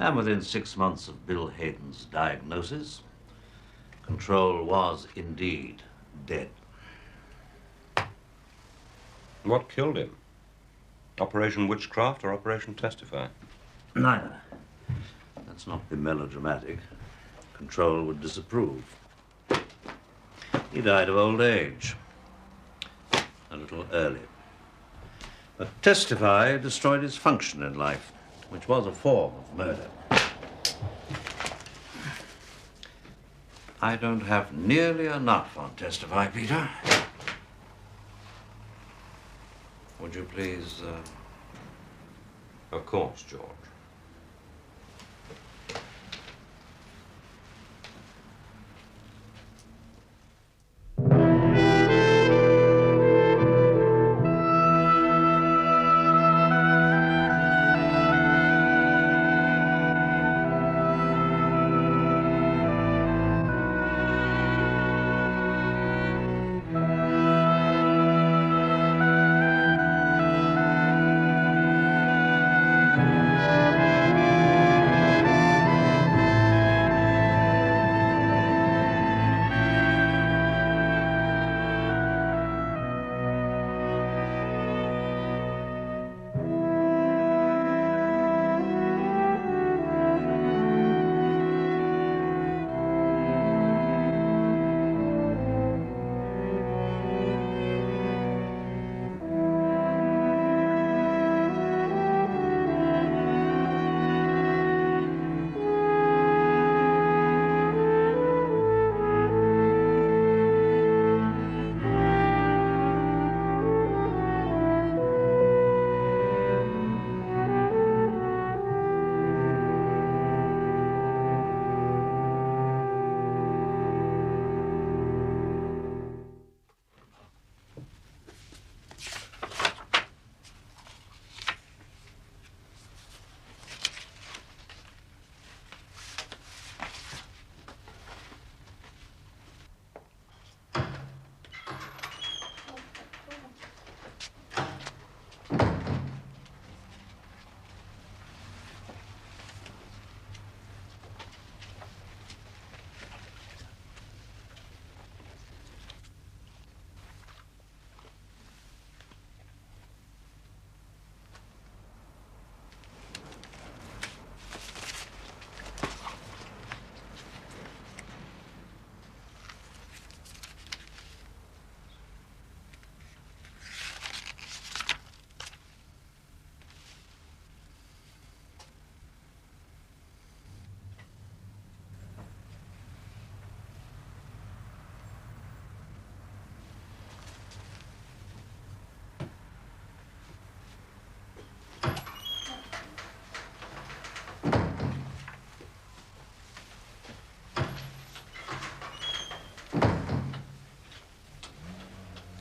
And within 6 months of Bill Hayden's diagnosis, Control was indeed dead. What killed him? Operation Witchcraft or Operation Testify? Neither. Let's not be melodramatic. Control would disapprove. He died of old age. A little early. But Testify destroyed his function in life, which was a form of murder. I don't have nearly enough on Testify, Peter. Would you please, Of course, George.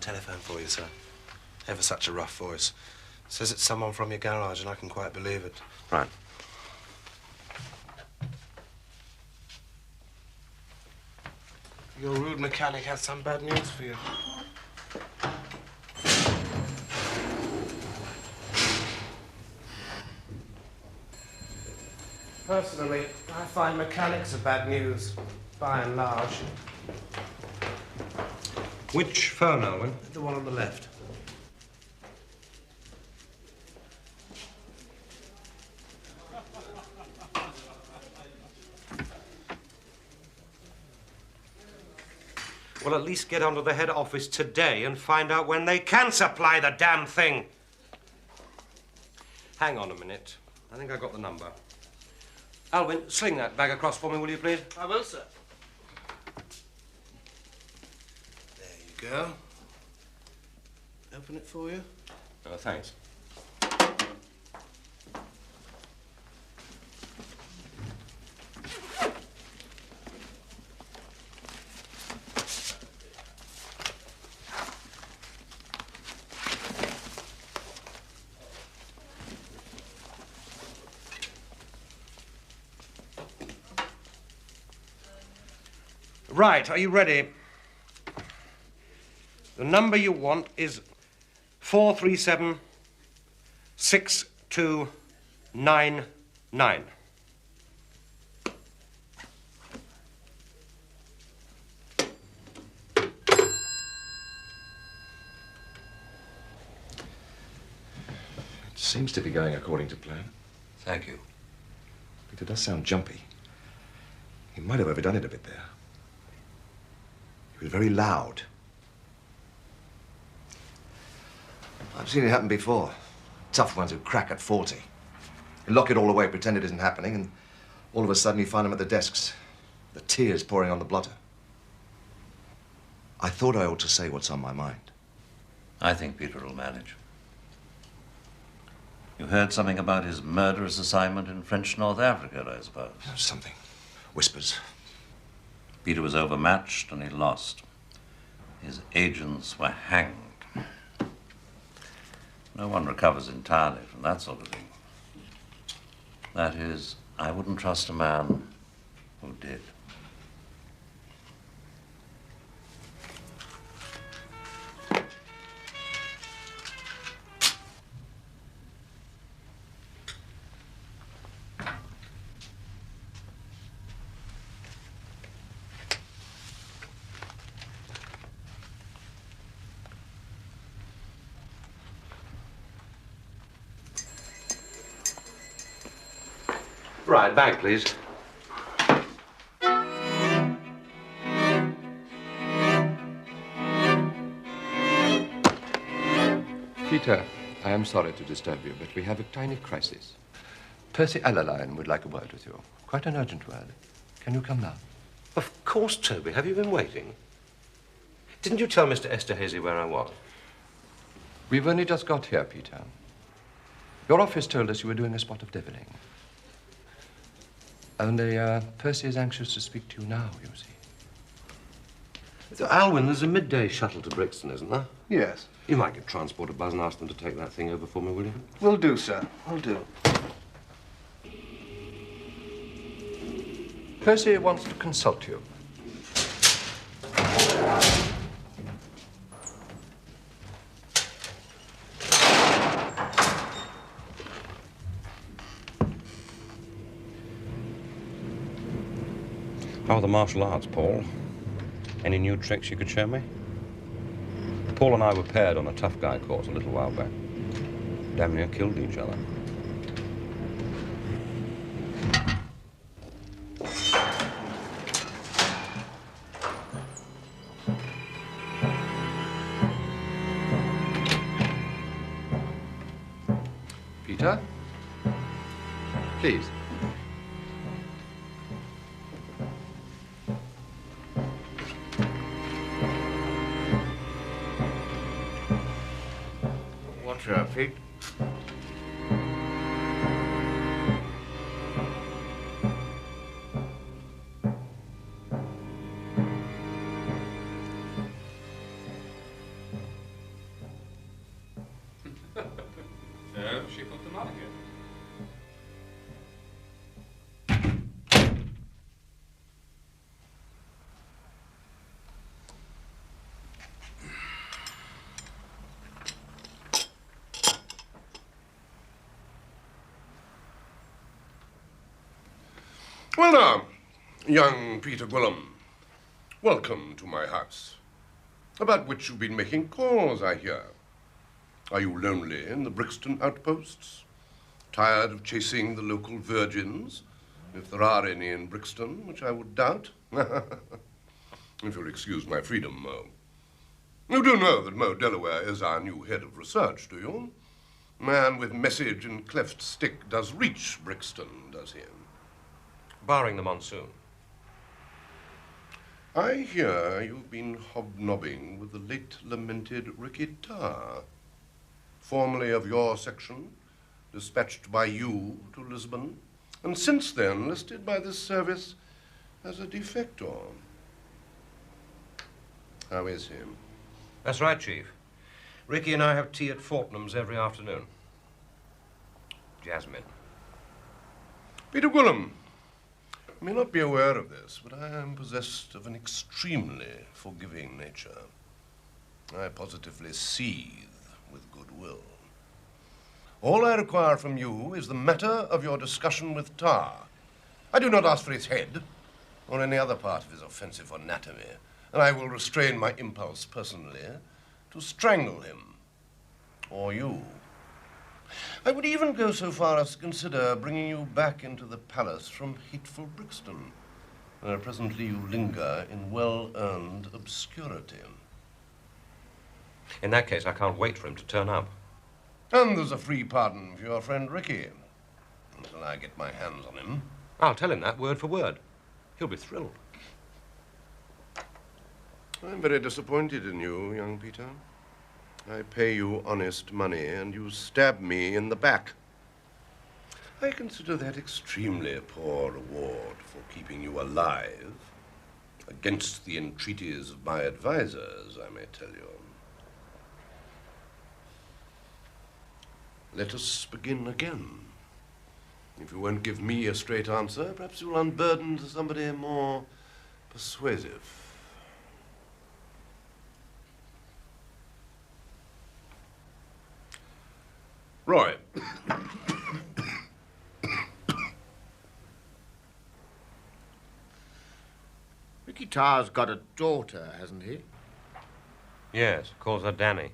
Telephone for you, sir. Ever such a rough voice. Says it's someone from your garage, and I can quite believe it. Right. Your rude mechanic has some bad news for you. Personally, I find mechanics are bad news, by and large. Which phone, Alwyn? The one on the left. Well, at least get onto the head office today and find out when they can supply the damn thing. Hang on a minute. I think I got the number. Alwyn, sling that bag across for me, will you, please? I will, sir. There you go. Open it for you. Oh, thanks. Right, are you ready? The number you want is 437-6299. Seems to be going according to plan. Thank you. Peter does sound jumpy. He might have overdone it a bit there. He was very loud. I've seen it happen before. Tough ones who crack at 40. You lock it all away, pretend it isn't happening, and all of a sudden you find them at the desks. The tears pouring on the blotter. I thought I ought to say what's on my mind. I think Peter will manage. You heard something about his murderous assignment in French North Africa, I suppose? Something. Whispers. Peter was overmatched and he lost. His agents were hanged. No one recovers entirely from that sort of thing. That is, I wouldn't trust a man who did. Right, bag, please. Peter, I am sorry to disturb you, but we have a tiny crisis. Percy Alaline would like a word with you. Quite an urgent word. Can you come now? Of course, Toby. Have you been waiting? Didn't you tell Mr. Esterhazy where I was? We've only just got here, Peter. Your office told us you were doing a spot of deviling. Only, Percy is anxious to speak to you now, you see. Alwyn, there's a midday shuttle to Brixton, isn't there? Yes. You might get transport a buzz and ask them to take that thing over for me, will you? Will do, sir. Will do. Percy wants to consult you. How are the martial arts, Paul? Any new tricks you could show me? Paul and I were paired on a tough guy course a little while back. Damn near killed each other. Peter? Please. Watch out, Pete. No, she put them on again. Well now, young Peter Gwilym, welcome to my house, about which you've been making calls, I hear. Are you lonely in the Brixton outposts? Tired of chasing the local virgins, if there are any in Brixton, which I would doubt? If you'll excuse my freedom, Mo. You do know that Mo Delaware is our new head of research, do you? Man with message and cleft stick does reach Brixton, does he? Barring the monsoon. I hear you've been hobnobbing with the late lamented Ricky Tarr, formerly of your section, dispatched by you to Lisbon, and since then listed by this service as a defector. How is he? That's right, Chief. Ricky and I have tea at Fortnum's every afternoon. Jasmine. Peter Gwilym, you may not be aware of this, but I am possessed of an extremely forgiving nature. I positively seethe with goodwill. All I require from you is the matter of your discussion with Tarr. I do not ask for his head or any other part of his offensive anatomy, and I will restrain my impulse personally to strangle him, or you. I would even go so far as to consider bringing you back into the palace from hateful Brixton, where presently you linger in well-earned obscurity. In that case, I can't wait for him to turn up. And there's a free pardon for your friend Ricky, until I get my hands on him. I'll tell him that word for word. He'll be thrilled. I'm very disappointed in you, young Peter. I pay you honest money, and you stab me in the back. I consider that extremely poor reward for keeping you alive, against the entreaties of my advisors, I may tell you. Let us begin again. If you won't give me a straight answer, perhaps you'll unburden to somebody more persuasive. Roy. Ricky Tarr's got a daughter, hasn't he? Yes, calls her Danny.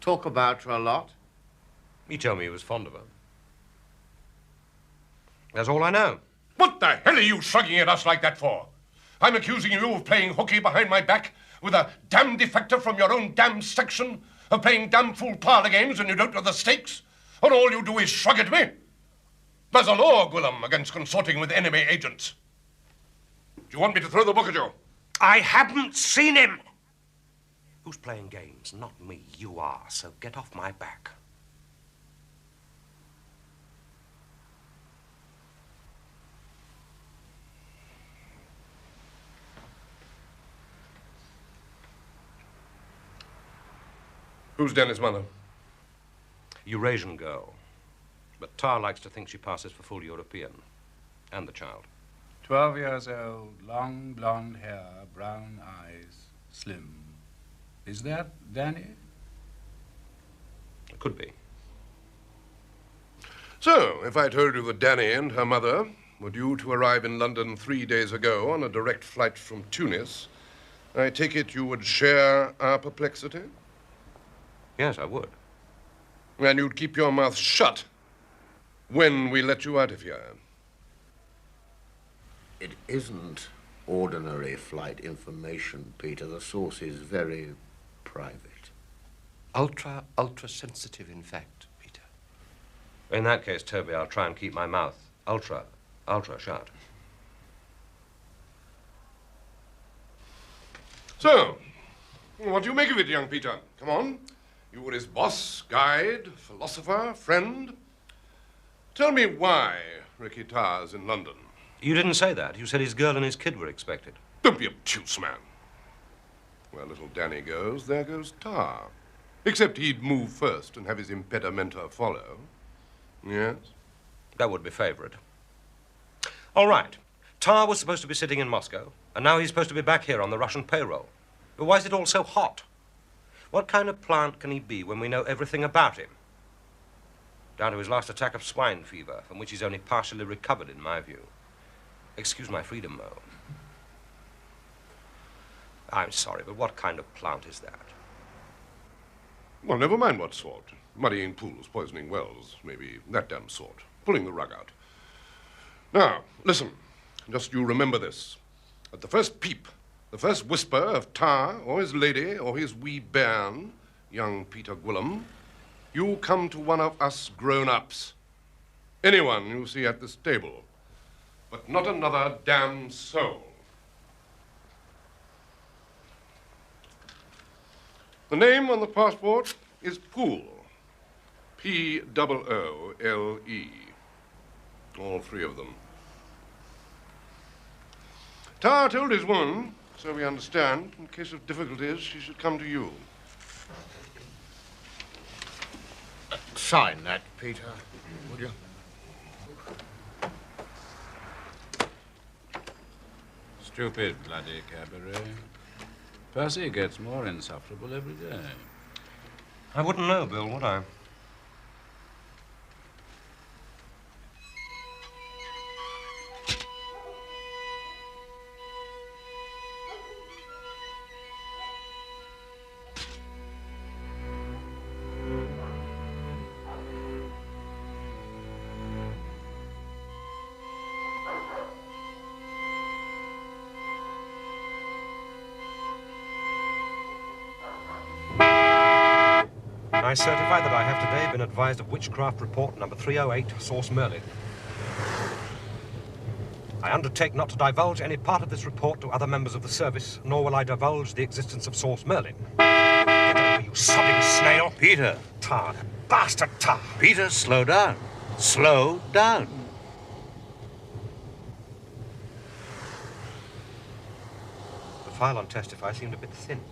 Talk about her a lot? He told me he was fond of her. That's all I know. What the hell are you shrugging at us like that for? I'm accusing you of playing hooky behind my back with a damn defector from your own damn section, of playing damn fool parlor games when you don't know the stakes, and all you do is shrug at me? There's a law, Gwilym, against consorting with enemy agents. Do you want me to throw the book at you? I haven't seen him! Who's playing games? Not me. You are, so get off my back. Who's Danny's mother? Eurasian girl. But Tar likes to think she passes for full European. And the child. 12 years old, long blonde hair, brown eyes, slim. Is that Danny? It could be. So, if I told you that Danny and her mother were due to arrive in London 3 days ago on a direct flight from Tunis, I take it you would share our perplexity? Yes, I would. And you'd keep your mouth shut when we let you out of here. It isn't ordinary flight information, Peter. The source is very private. Ultra sensitive, in fact, Peter. In that case, Toby, I'll try and keep my mouth ultra shut. So, what do you make of it, young Peter? Come on. You were his boss, guide, philosopher, friend. Tell me why Ricky Tarr's in London. You didn't say that. You said his girl and his kid were expected. Don't be obtuse, man. Where little Danny goes, there goes Tarr. Except he'd move first and have his impedimenta follow. Yes? That would be favourite. All right. Tarr was supposed to be sitting in Moscow, and now he's supposed to be back here on the Russian payroll. But why is it all so hot? What kind of plant can he be when we know everything about him? Down to his last attack of swine fever, from which he's only partially recovered, in my view. Excuse my freedom, Mo. I'm sorry, but what kind of plant is that? Well, never mind what sort. Muddying pools, poisoning wells, maybe that damn sort. Pulling the rug out. Now, listen. Just you remember this. At the first peep, the first whisper of Tarr or his lady or his wee bairn, young Peter Gwilym, you come to one of us grown-ups. Anyone you see at this table. But not another damn soul. The name on the passport is Poole. P-O-O-L-E. All three of them. Tarr told his woman, so we understand, in case of difficulties, she should come to you. Sign that, Peter, would you? Stupid bloody cabaret. Percy gets more insufferable every day. I wouldn't know, Bill, would I? I certify that I have today been advised of witchcraft report number 308, source Merlin. I undertake not to divulge any part of this report to other members of the service, nor will I divulge the existence of source Merlin. Get over, you sodding snail! Peter! Tar, bastard tar! Peter, slow down. Slow down. The file on Testify seemed a bit thin.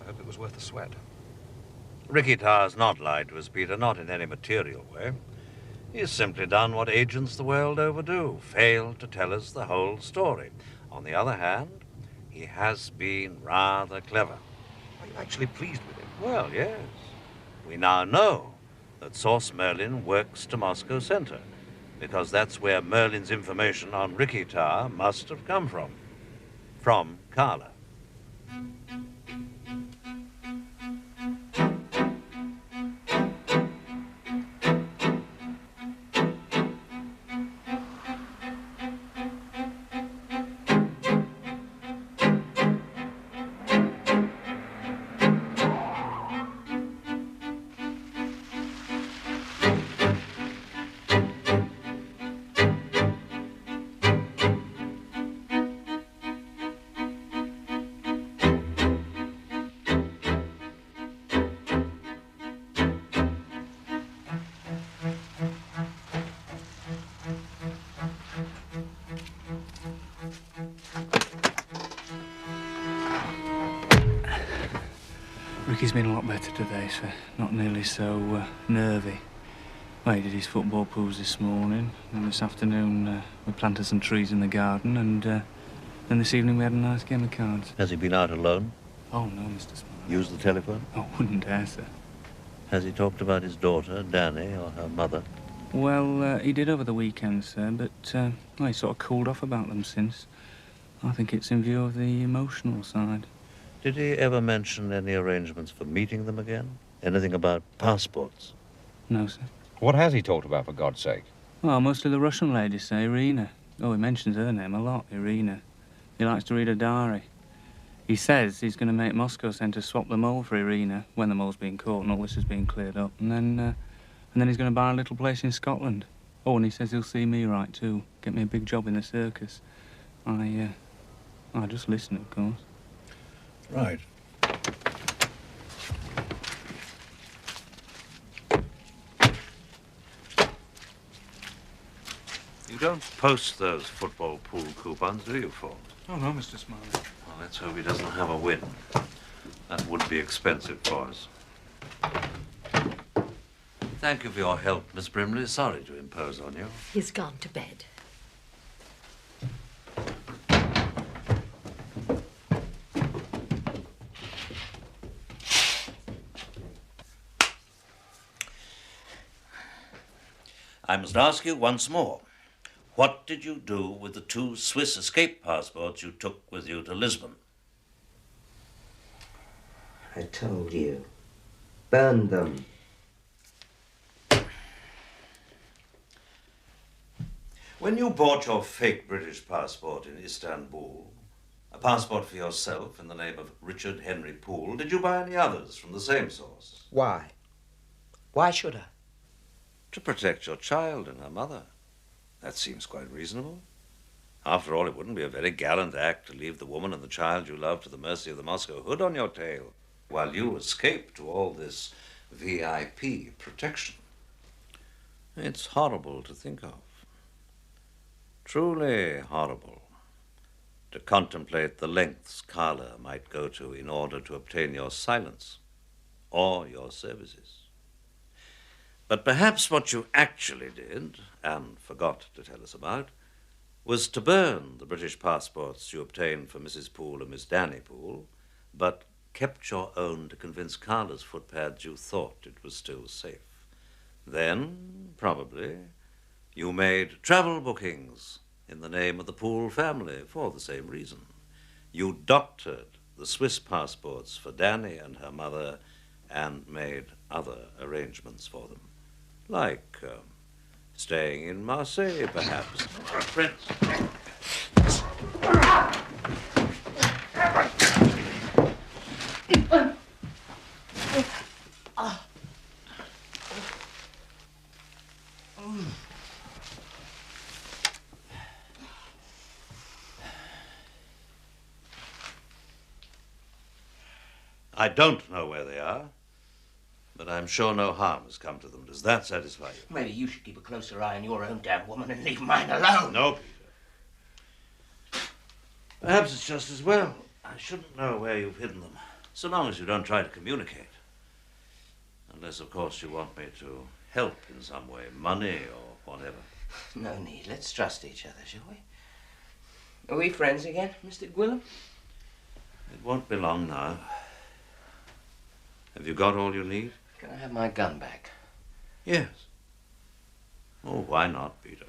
I hope it was worth the sweat. Ricky Tarr's not lied to us, Peter, not in any material way. He's simply done what agents the world over do, failed to tell us the whole story. On the other hand, he has been rather clever. Are you actually pleased with him? Well, yes. We now know that Source Merlin works to Moscow Center, because that's where Merlin's information on Ricky Tarr must have come from. From Carla. Ricky's been a lot better today, sir. Not nearly so nervy. Well, he did his football poos this morning, and this afternoon we planted some trees in the garden, and then this evening we had a nice game of cards. Has he been out alone? Oh, no, Mr. Smailey. Used the telephone? Oh, wouldn't dare, sir. Has he talked about his daughter, Danny, or her mother? Well, he did over the weekend, sir, but well, he sort of cooled off about them since. I think it's in view of the emotional side. Did he ever mention any arrangements for meeting them again? Anything about passports? No, sir. What has he talked about, for God's sake? Well, mostly the Russian lady, say, Irina. Oh, he mentions her name a lot, Irina. He likes to read her diary. He says he's going to make Moscow Center swap the mole for Irina when the mole's being caught and all this has been cleared up. And then he's going to buy a little place in Scotland. Oh, and he says he'll see me right, too. Get me a big job in the circus. I just listen, of course. Right. You don't post those football pool coupons, do you, Ford? Oh, no, Mr. Smailey. Well, let's hope he doesn't have a win. That would be expensive for us. Thank you for your help, Miss Brimley. Sorry to impose on you. He's gone to bed. I must ask you once more, what did you do with the 2 Swiss escape passports you took with you to Lisbon? I told you. Burn them. When you bought your fake British passport in Istanbul, a passport for yourself in the name of Richard Henry Poole, did you buy any others from the same source? Why? Why should I? To protect your child and her mother. That seems quite reasonable. After all, it wouldn't be a very gallant act to leave the woman and the child you love to the mercy of the Moscow hood on your tail, while you escape to all this VIP protection. It's horrible to think of. Truly horrible. To contemplate the lengths Carla might go to in order to obtain your silence or your services. But perhaps what you actually did, and forgot to tell us about, was to burn the British passports you obtained for Mrs. Poole and Miss Danny Poole, but kept your own to convince Carla's footpads you thought it was still safe. Then, probably, you made travel bookings in the name of the Poole family for the same reason. You doctored the Swiss passports for Danny and her mother and made other arrangements for them. Like staying in Marseille, perhaps. Prince. I don't know where they are, but I'm sure no harm has come to them. Does that satisfy you? Maybe you should keep a closer eye on your own damn woman and leave mine alone. No, Peter. Perhaps it's just as well. I shouldn't know where you've hidden them, so long as you don't try to communicate. Unless, of course, you want me to help in some way, money or whatever. No need. Let's trust each other, shall we? Are we friends again, Mr. Gwilym? It won't be long now. Have you got all you need? Can I have my gun back? Yes. Oh, why not, Peter?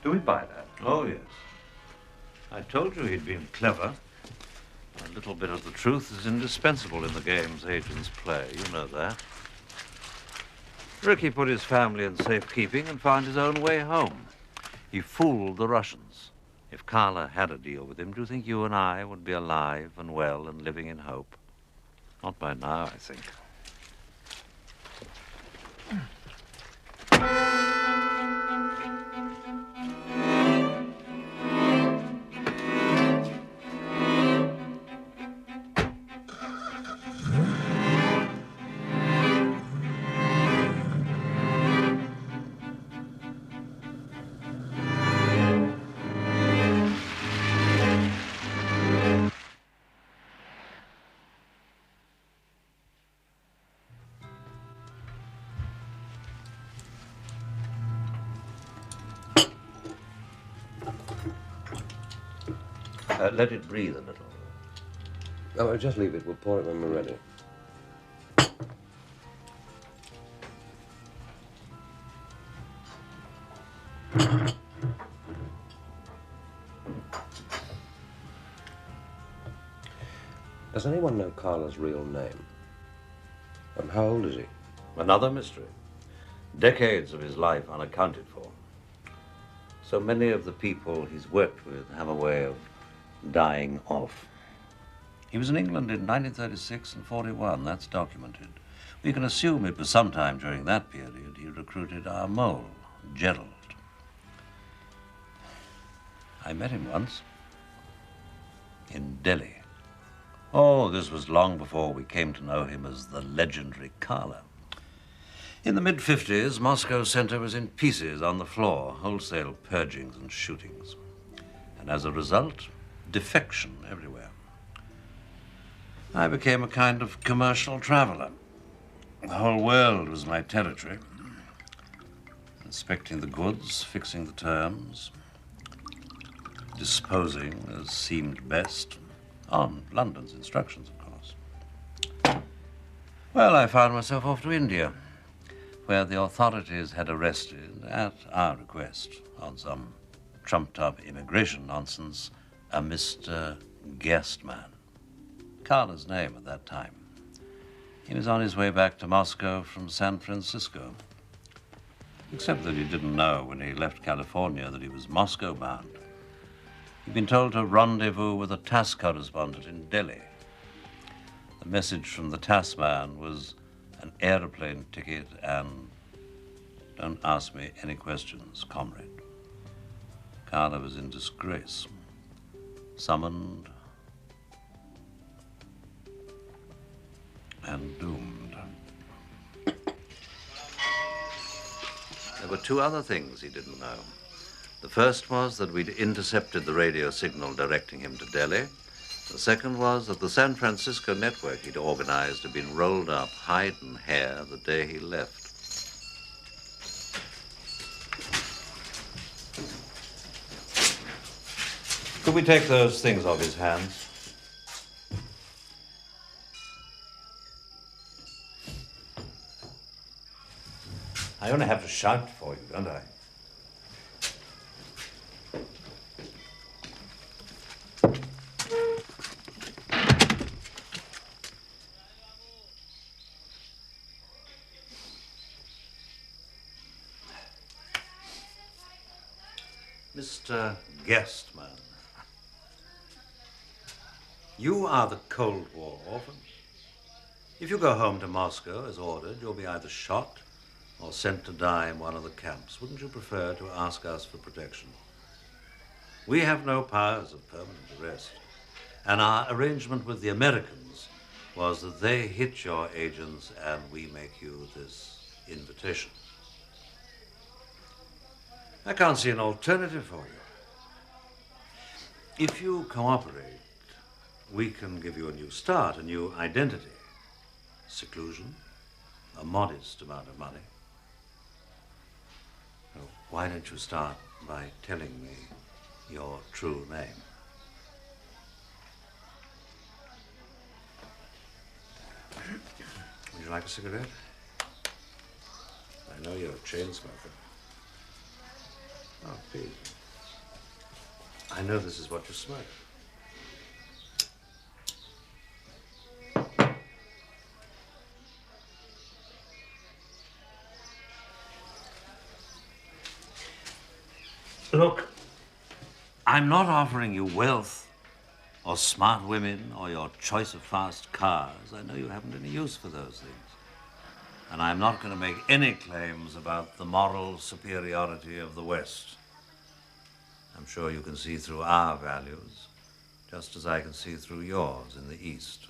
Do we buy that? Oh, yes. I told you he'd been clever. A little bit of the truth is indispensable in the games agents play. You know that. Ricky put his family in safekeeping and found his own way home. He fooled the Russians. If Carla had a deal with him, do you think you and I would be alive and well and living in hope? Not by now, I think. Let it breathe a little. Oh, just leave it. We'll pour it when we're ready. Does anyone know Carla's real name? And how old is he? Another mystery. Decades of his life unaccounted for. So many of the people he's worked with have a way of dying off. He was in England in 1936 and 41. That's documented. We can assume it was sometime during that period he recruited our mole, Gerald. I met him once in Delhi. Oh, this was long before we came to know him as the legendary Carla. In the mid-50s, Moscow Center was in pieces on the floor, wholesale purgings and shootings. And as a result, defection everywhere. I became a kind of commercial traveler. The whole world was my territory. Inspecting the goods, fixing the terms, disposing as seemed best, on London's instructions, of course. Well, I found myself off to India, where the authorities had arrested, at our request, on some trumped-up immigration nonsense, a Mr. Guestman. Carla's name at that time. He was on his way back to Moscow from San Francisco. Except that he didn't know when he left California that he was Moscow-bound. He'd been told to rendezvous with a TASS correspondent in Delhi. The message from the TASS man was an airplane ticket and don't ask me any questions, comrade. Carla was in disgrace, summoned and doomed. There were two other things he didn't know. The first was that we'd intercepted the radio signal directing him to Delhi. The second was that the San Francisco network he'd organized had been rolled up, hide and hair, the day he left. Could we take those things off his hands? I only have to shout for you, don't I? Mr. Guestman. You are the Cold War orphan. If you go home to Moscow as ordered, you'll be either shot or sent to die in one of the camps. Wouldn't you prefer to ask us for protection? We have no powers of permanent arrest, and our arrangement with the Americans was that they hit your agents and we make you this invitation. I can't see an alternative for you. If you cooperate, we can give you a new start, a new identity, seclusion, a modest amount of money. So why don't you start by telling me your true name? Would you like a cigarette? I know you're a chain smoker. Oh, Pete. I know this is what you smoke. Look, I'm not offering you wealth or smart women or your choice of fast cars. I know you haven't any use for those things. And I'm not going to make any claims about the moral superiority of the West. I'm sure you can see through our values, just as I can see through yours in the East.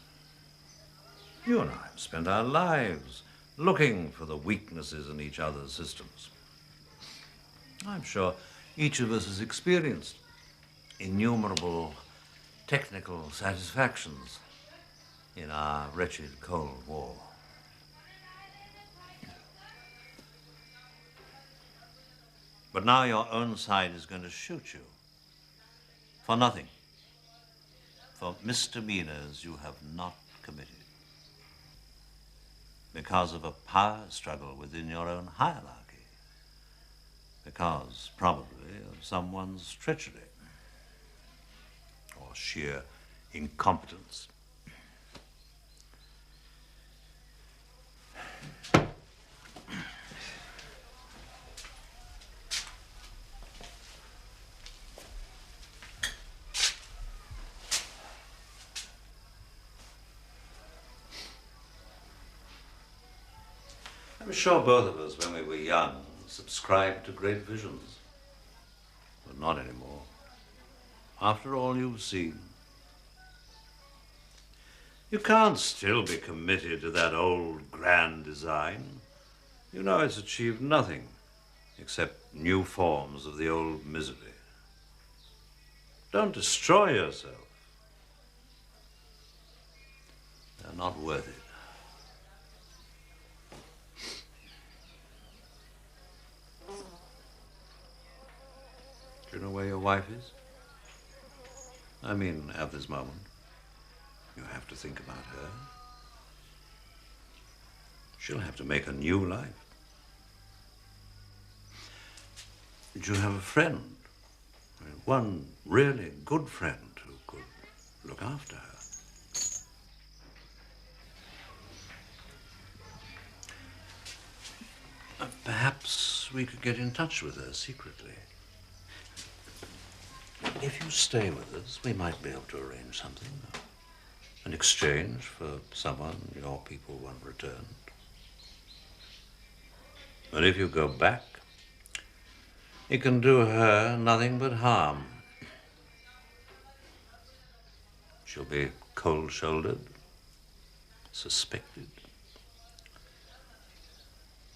You and I have spent our lives looking for the weaknesses in each other's systems. I'm sure each of us has experienced innumerable technical satisfactions in our wretched Cold War. But now your own side is going to shoot you for nothing, for misdemeanors you have not committed, because of a power struggle within your own hierarchy, because probably of someone's treachery or sheer incompetence. I'm sure both of us, when we were young, subscribed to great visions. But not anymore. After all you've seen. You can't still be committed to that old grand design. You know it's achieved nothing except new forms of the old misery. Don't destroy yourself. They're not worth it. Do you know where your wife is? I mean, at this moment. You have to think about her. She'll have to make a new life. Do you have a friend? One really good friend who could look after her? Perhaps we could get in touch with her secretly. If you stay with us, we might be able to arrange something. An exchange for someone your people want returned. But if you go back, it can do her nothing but harm. She'll be cold-shouldered, suspected.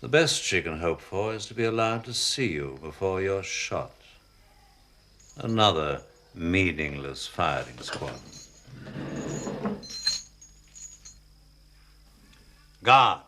The best she can hope for is to be allowed to see you before you're shot. Another meaningless firing squad. Guard.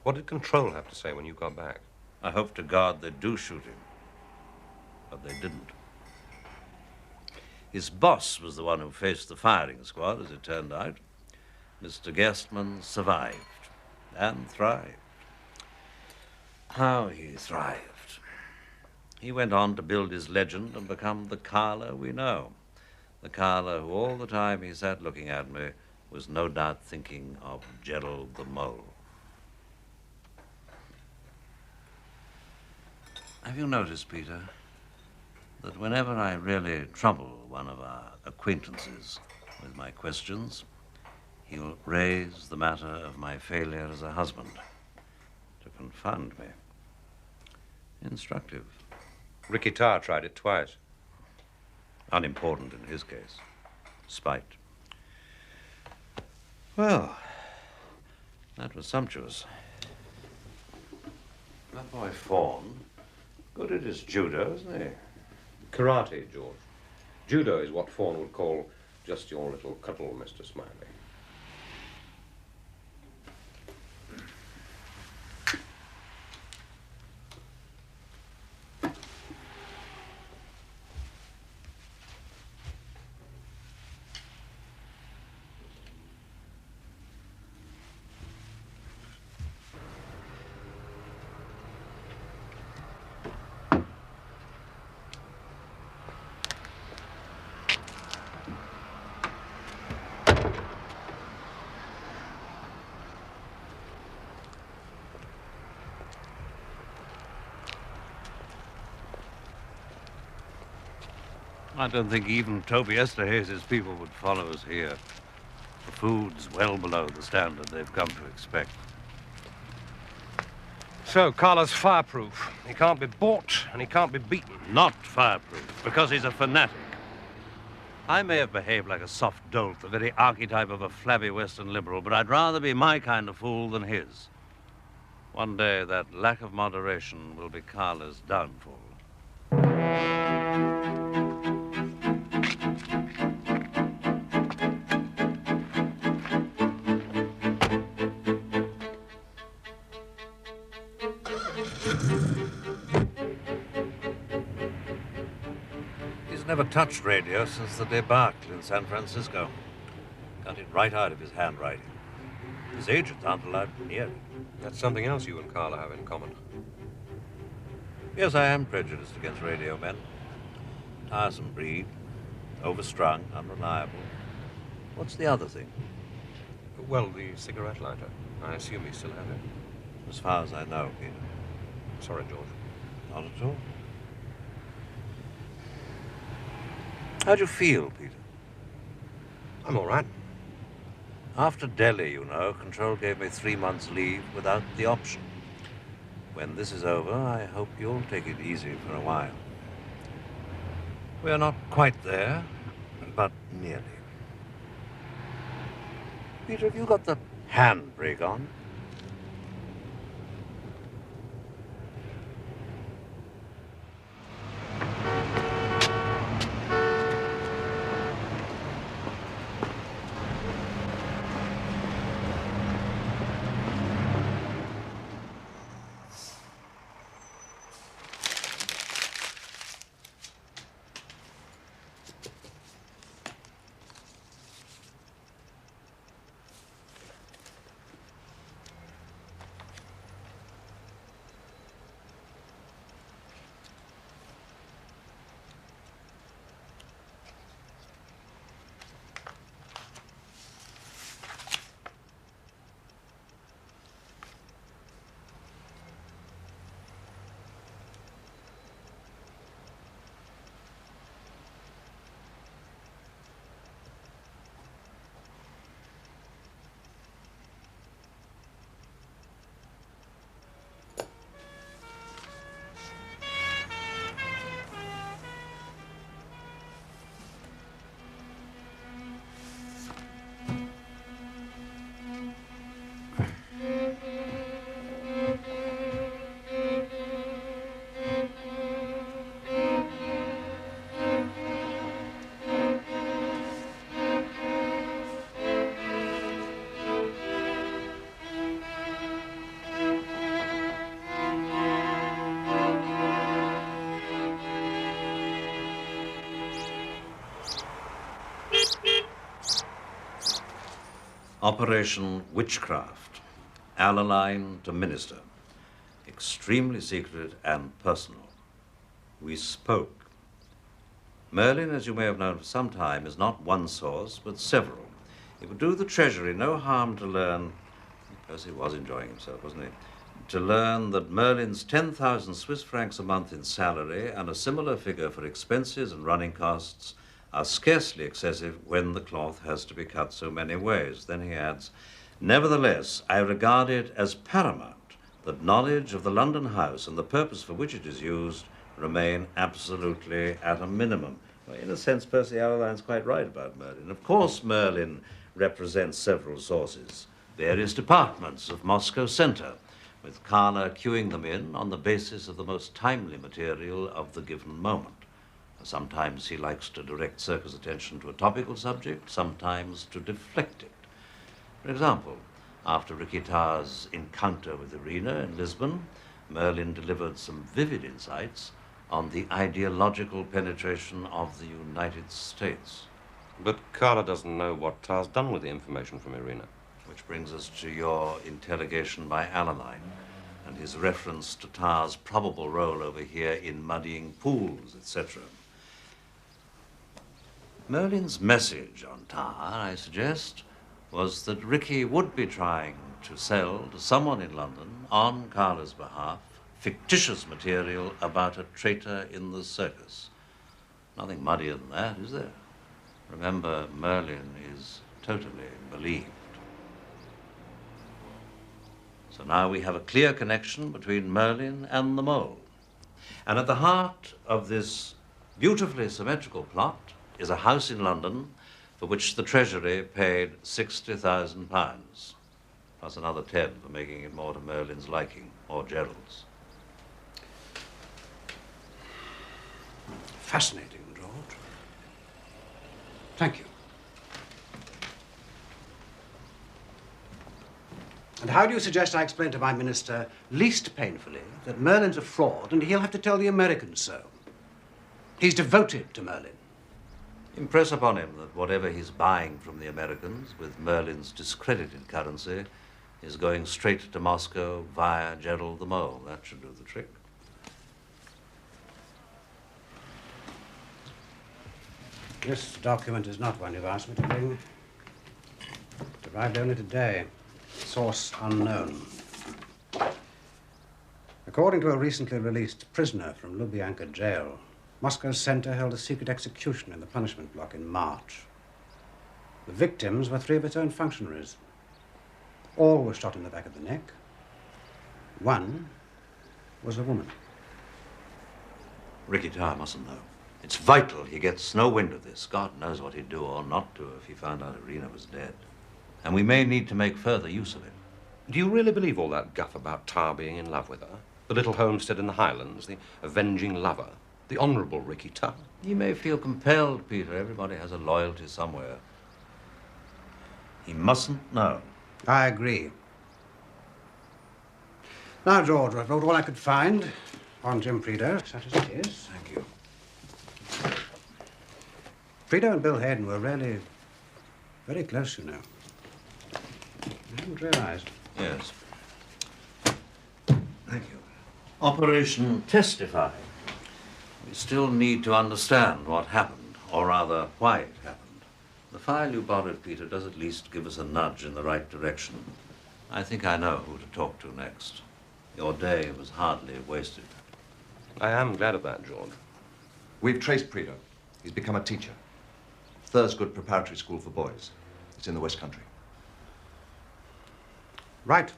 What did Control have to say when you got back? I hope to God they do shoot him. But they didn't. His boss was the one who faced the firing squad, as it turned out. Mr. Gerstmann survived and thrived. How he thrived. He went on to build his legend and become the Carla we know. The Carla who all the time he sat looking at me was no doubt thinking of Gerald the Mole. Have you noticed, Peter, that whenever I really trouble one of our acquaintances with my questions, he'll raise the matter of my failure as a husband to confound me? Instructive. Ricky Tarr tried it twice. Unimportant in his case. Spite. Well, that was sumptuous. That boy Fawn, good at his judo, isn't he? Karate, George. Judo is what Fawn would call just your little cuddle, Mr. Smiley. I don't think even Toby Esterhazy's people would follow us here. The food's well below the standard they've come to expect. So, Carla's fireproof. He can't be bought and he can't be beaten. Not fireproof, because he's a fanatic. I may have behaved like a soft dolt, the very archetype of a flabby Western liberal, but I'd rather be my kind of fool than his. One day, that lack of moderation will be Carla's downfall. He's never touched radio since the debacle in San Francisco. Got it right out of his handwriting. His agents aren't allowed near it. That's something else you and Carla have in common. Yes, I am prejudiced against radio men. Tiresome breed, overstrung, unreliable. What's the other thing? Well, the cigarette lighter. I assume you still have it. As far as I know, Peter. Sorry, George. Not at all. How'd you feel, Peter? I'm all right. After Delhi, you know, Control gave me 3 months' leave without the option. When this is over, I hope you'll take it easy for a while. We're not quite there, but nearly. Peter, have you got the handbrake on? Operation Witchcraft, Alaline to Minister, extremely secret and personal. We spoke. Merlin, as you may have known for some time, is not one source, but several. It would do the Treasury no harm to learn, Percy was enjoying himself, wasn't he? To learn that Merlin's 10,000 Swiss francs a month in salary and a similar figure for expenses and running costs are scarcely excessive when the cloth has to be cut so many ways. Then he adds, nevertheless, I regard it as paramount that knowledge of the London house and the purpose for which it is used remain absolutely at a minimum. Well, in a sense, Percy Allaline's quite right about Merlin. Of course, Merlin represents several sources, various departments of Moscow Center, with Karla queuing them in on the basis of the most timely material of the given moment. Sometimes he likes to direct circus attention to a topical subject, sometimes to deflect it. For example, after Rikita's encounter with Irina in Lisbon, Merlin delivered some vivid insights on the ideological penetration of the United States. But Karla doesn't know what Tar's done with the information from Irina. Which brings us to your interrogation by Alaline and his reference to Tar's probable role over here in muddying pools, etc. Merlin's message on Tar, I suggest, was that Ricky would be trying to sell to someone in London, on Karla's behalf, fictitious material about a traitor in the circus. Nothing muddier than that, is there? Remember, Merlin is totally believed. So now we have a clear connection between Merlin and the mole. And at the heart of this beautifully symmetrical plot is a house in London for which the Treasury paid £60,000, plus another 10 for making it more to Merlin's liking, or Gerald's. Fascinating, George. Thank you. And how do you suggest I explain to my minister, least painfully, that Merlin's a fraud and he'll have to tell the Americans so? He's devoted to Merlin. Impress upon him that whatever he's buying from the Americans with Merlin's discredited currency is going straight to Moscow via Gerald the Mole. That should do the trick. This document is not one you've asked me to bring. It arrived only today. Source unknown. According to a recently released prisoner from Lubyanka jail, Moscow's center held a secret execution in the punishment block in March. The victims were 3 of its own functionaries. All were shot in the back of the neck. One was a woman. Ricky Tar mustn't know. It's vital he gets no wind of this. God knows what he'd do or not do if he found out Irina was dead. And we may need to make further use of it. Do you really believe all that guff about Tar being in love with her? The little homestead in the Highlands, the avenging lover, the honourable Ricky Tar? He may feel compelled, Peter. Everybody has a loyalty somewhere. He mustn't know. I agree. Now, George, I've wrote all I could find on Jim Prideaux, such as it is. Thank you. Prideaux and Bill Hayden were really very close, you know. I hadn't realized. Yes. Thank you. Operation Testify. We still need to understand what happened, or rather, why it happened. The file you borrowed, Peter, does at least give us a nudge in the right direction. I think I know who to talk to next. Your day was hardly wasted. I am glad of that, George. We've traced Prideaux. He's become a teacher. Thursgood Preparatory School for Boys. It's in the West Country. Right.